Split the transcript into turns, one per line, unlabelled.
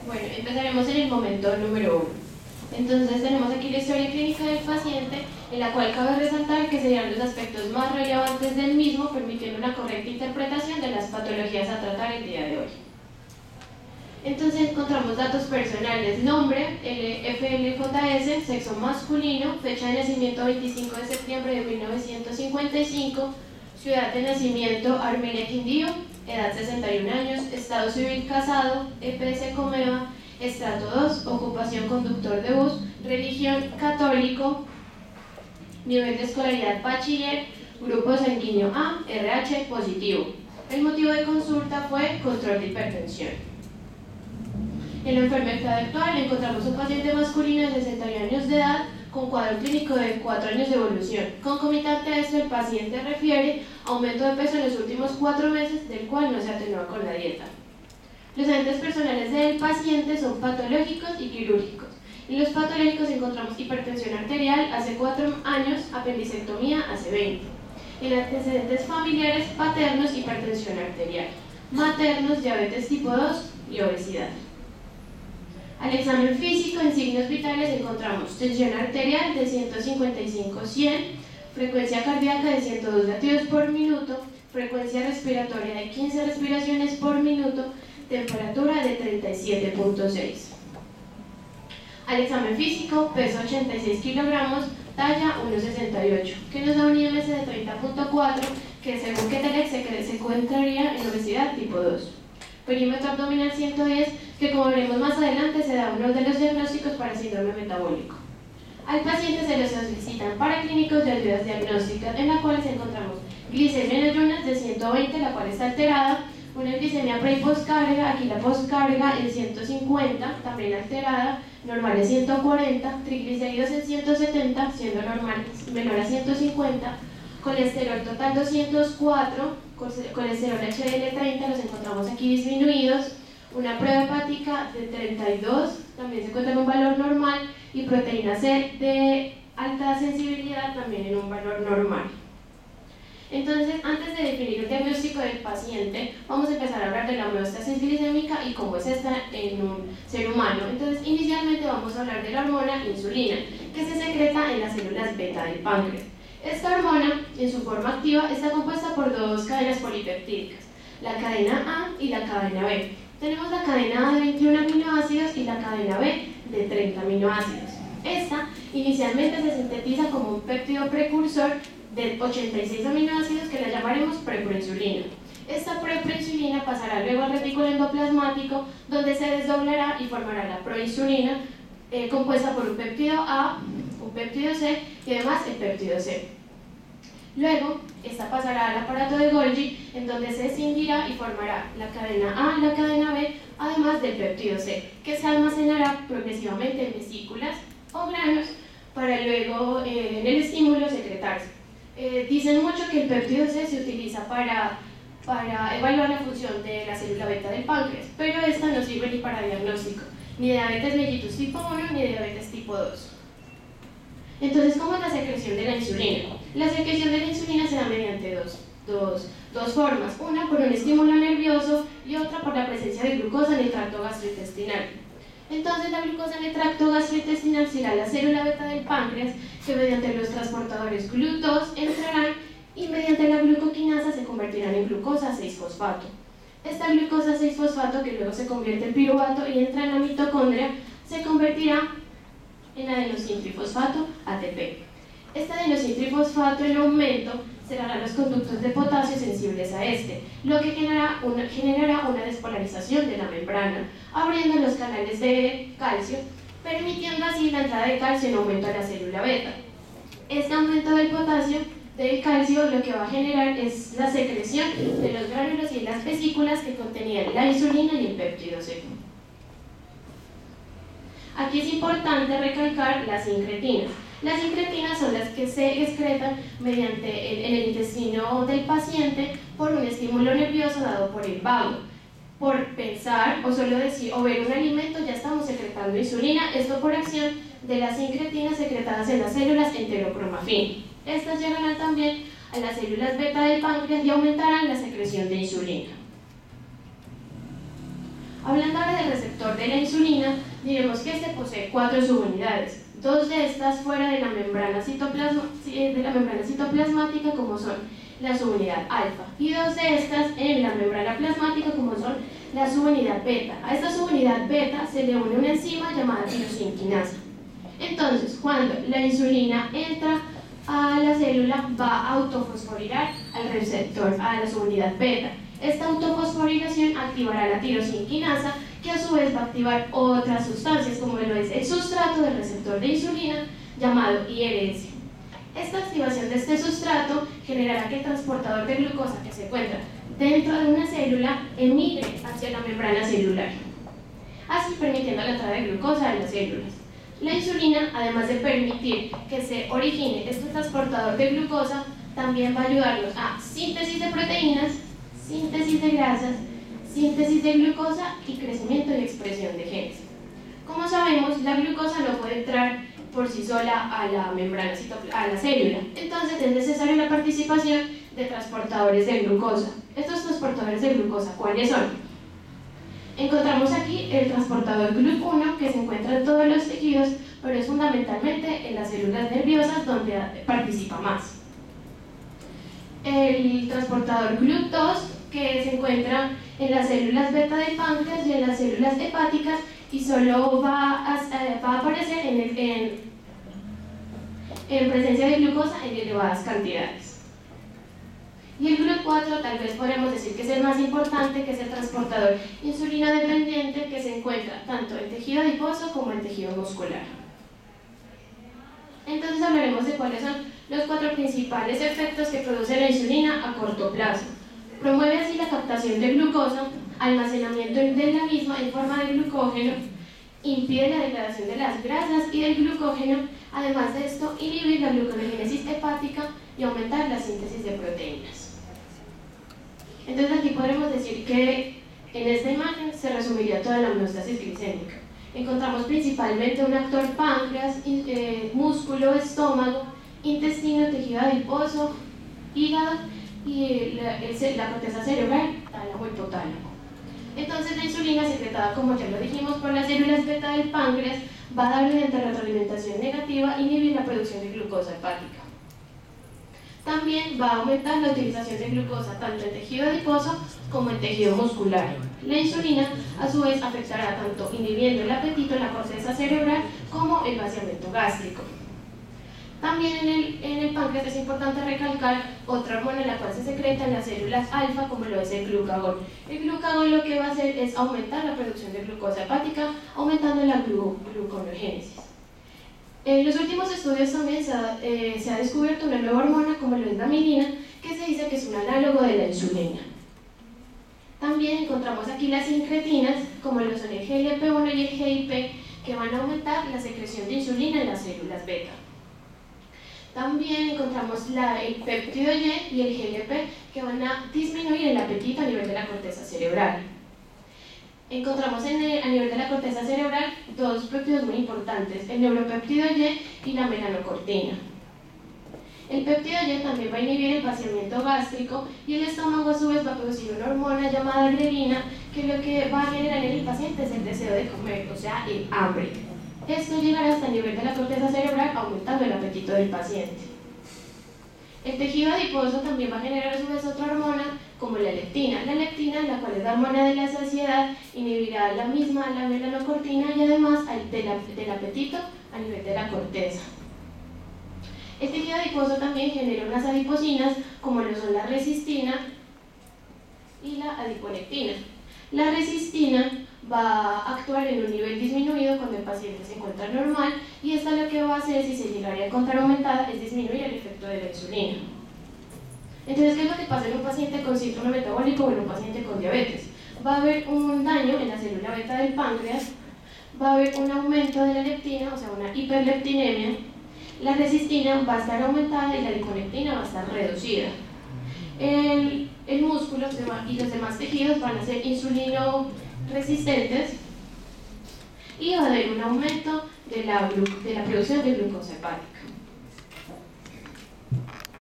Bueno, empezaremos en el momento número 1. Entonces tenemos aquí la historia clínica del paciente, en la cual cabe resaltar que serían los aspectos más relevantes del mismo, permitiendo una correcta interpretación de las patologías a tratar el día de hoy. Entonces encontramos datos personales: nombre, FLJS, sexo masculino, fecha de nacimiento 25 de septiembre de 1955, ciudad de nacimiento Armenia, Quindío, edad 61 años, estado civil casado, EPS Comeva, estrato 2, ocupación conductor de bus, religión católico, nivel de escolaridad bachiller, grupo sanguíneo A, RH positivo. El motivo de consulta fue control de hipertensión. En la enfermedad actual encontramos un paciente masculino de 61 años de edad con cuadro clínico de 4 años de evolución. Concomitante a esto, el paciente refiere aumento de peso en los últimos 4 meses, del cual no se atenúa con la dieta. Los agentes personales del paciente son patológicos y quirúrgicos. En los patológicos encontramos hipertensión arterial hace 4 años, apendicectomía hace 20. En antecedentes familiares paternos, hipertensión arterial. Maternos, diabetes tipo 2 y obesidad. Al examen físico, en signos vitales encontramos tensión arterial de 155/100, frecuencia cardíaca de 102 latidos por minuto, frecuencia respiratoria de 15 respiraciones por minuto, temperatura de 37.6. Al examen físico, peso 86 kilogramos, talla 1,68, que nos da un IMC de 30.4, que según Ketelec se encontraría en obesidad tipo 2. Perímetro abdominal 110, que como veremos más adelante se da uno de los diagnósticos para síndrome metabólico. Al paciente se le solicitan paraclínicos de ayudas diagnósticas, en la cual encontramos glicemia en ayunas de 120, la cual está alterada, una glicemia pre y postcarga, aquí la postcarga en 150, también alterada, normal en 140, triglicéridos en 170, siendo normal menor a 150, colesterol total 204, colesterol HDL 30, los encontramos aquí disminuidos, una prueba hepática de 32, también se encuentra en un valor normal, y proteína C de alta sensibilidad también en un valor normal. Entonces, antes de definir el diagnóstico del paciente, vamos a empezar a hablar de la homeostasis glicémica y cómo es esta en un ser humano. Entonces, inicialmente vamos a hablar de la hormona insulina, que se secreta en las células beta del páncreas. Esta hormona, en su forma activa, está compuesta por 2 cadenas polipeptídicas, la cadena A y la cadena B. Tenemos la cadena A de 21 aminoácidos y la cadena B de 30 aminoácidos. Esta inicialmente se sintetiza como un péptido precursor de 86 aminoácidos que la llamaremos preproinsulina. Esta preproinsulina pasará luego al retículo endoplasmático, donde se desdoblará y formará la proinsulina, compuesta por un péptido A, un péptido C y además el péptido C. Luego, esta pasará al aparato de Golgi, en donde se escindirá y formará la cadena A y la cadena B, además del péptido C, que se almacenará progresivamente en vesículas o granos para luego en el estímulo secretarse. Dicen mucho que el péptido C se utiliza para evaluar la función de la célula beta del páncreas, pero esta no sirve ni para diagnóstico, ni de diabetes mellitus tipo 1 ni de diabetes tipo 2. Entonces, ¿cómo es la secreción de la insulina? La secreción de la insulina se da mediante dos formas, una por un estímulo nervioso y otra por la presencia de glucosa en el tracto gastrointestinal. Entonces, la glucosa en el tracto gastrointestinal será la célula beta del páncreas, que mediante los transportadores GLUT2 entrarán y mediante la glucoquinasa se convertirán en glucosa 6-fosfato. Esta glucosa 6-fosfato, que luego se convierte en piruvato y entra en la mitocondria, se convertirá en adenosintrifosfato ATP. Este adenosintrifosfato en aumento cerrará los conductos de potasio sensibles a este, lo que generará una despolarización de la membrana, abriendo los canales de calcio, permitiendo así la entrada de calcio en aumento a la célula beta. Este aumento del potasio del calcio lo que va a generar es la secreción de los gránulos y las vesículas que contenían la insulina y el péptido C. Aquí es importante recalcar las incretinas. Las incretinas son las que se excretan en el intestino del paciente por un estímulo nervioso dado por el vago. Por pensar o solo decir o ver un alimento ya estamos secretando insulina, esto por acción de las incretinas secretadas en las células enterocromafin. Estas llegarán también a las células beta del páncreas y aumentarán la secreción de insulina. Hablando ahora del receptor de la insulina, diremos que este posee 4 subunidades, 2 de estas fuera de la membrana citoplasmática, como son la subunidad alfa, y 2 de estas en la membrana plasmática, como son la subunidad beta. A esta subunidad beta se le une una enzima llamada tirosinquinasa. Entonces, cuando la insulina entra a la célula, va a autofosforilar al receptor, a la subunidad beta. Esta autofosforilación activará la tirosinquinasa, que a su vez va a activar otras sustancias, como lo es el sustrato del receptor de insulina, llamado IRS. Esta activación de este sustrato generará que el transportador de glucosa que se encuentra dentro de una célula emigre hacia la membrana celular, así permitiendo la entrada de glucosa a las células. La insulina, además de permitir que se origine este transportador de glucosa, también va a ayudarnos a síntesis de proteínas, síntesis de grasas, síntesis de glucosa y crecimiento y expresión de genes. Como sabemos, la glucosa no puede entrar por sí sola a la membrana a la célula, entonces es necesaria la participación de transportadores de glucosa. Estos transportadores de glucosa, ¿cuáles son? Encontramos aquí el transportador GLUT1, que se encuentra en todos los tejidos, pero es fundamentalmente en las células nerviosas donde participa más. El transportador GLUT2, que se encuentra en las células beta del páncreas y en las células hepáticas, y solo va a aparecer en presencia de glucosa en elevadas cantidades. Y el GLUT4 tal vez podríamos decir que es el más importante, que es el transportador insulina dependiente, que se encuentra tanto en tejido adiposo como en tejido muscular. Entonces hablaremos de cuáles son los 4 principales efectos que produce la insulina a corto plazo. Promueve así la captación de glucosa, almacenamiento de la misma en forma de glucógeno, impide la degradación de las grasas y del glucógeno, además de esto inhibir la gluconeogénesis hepática y aumentar la síntesis de proteínas. Entonces aquí podremos decir que en esta imagen se resumiría toda la homeostasis glicémica. Encontramos principalmente un actor páncreas, músculo, estómago, intestino, tejido adiposo, hígado y la corteza cerebral, tálamo, hipotálamo. Entonces la insulina, secretada como ya lo dijimos por las células beta del páncreas, va a dar mediante retroalimentación negativa inhibir la producción de glucosa hepática. También va a aumentar la utilización de glucosa tanto en tejido adiposo como en tejido muscular. La insulina, a su vez, afectará tanto inhibiendo el apetito en la corteza cerebral como el vaciamiento gástrico. También en el páncreas es importante recalcar otra hormona la cual se secreta en las células alfa, como lo es el glucagón. El glucagón lo que va a hacer es aumentar la producción de glucosa hepática, aumentando la gluconeogénesis. En los últimos estudios también se ha descubierto una nueva hormona, como lo es la milina, que se dice que es un análogo de la insulina. También encontramos aquí las incretinas, como lo son el GLP-1 y el GIP, que van a aumentar la secreción de insulina en las células beta. También encontramos el péptido Y y el GLP, que van a disminuir el apetito a nivel de la corteza cerebral. Encontramos a nivel de la corteza cerebral 2 péptidos muy importantes, el neuropéptido Y y la melanocortina. El péptido Y también va a inhibir el vaciamiento gástrico y el estómago a su vez va a producir una hormona llamada grelina, que lo que va a generar en el paciente es el deseo de comer, o sea, el hambre. Esto llegará hasta el nivel de la corteza cerebral, aumentando el apetito del paciente. El tejido adiposo también va a generar a su vez otra hormona, como la leptina. La leptina, la cual es la hormona de la saciedad, inhibirá la misma, la melanocortina, y además del apetito a nivel de la corteza. El tejido adiposo también genera unas adiposinas, como lo son la resistina y la adiponectina. La resistina va a actuar en un nivel disminuido cuando el paciente se encuentra normal, y esta lo que va a hacer, si se llegara a encontrar aumentada, es disminuir el efecto de la insulina. Entonces, ¿qué es lo que pasa en un paciente con síndrome metabólico o en un paciente con diabetes? Va a haber un daño en la célula beta del páncreas, va a haber un aumento de la leptina, o sea, una hiperleptinemia, la resistina va a estar aumentada y la adiponectina va a estar reducida. El músculo y los demás tejidos van a ser insulino resistentes y va a haber un aumento de la producción de glucosa hepática.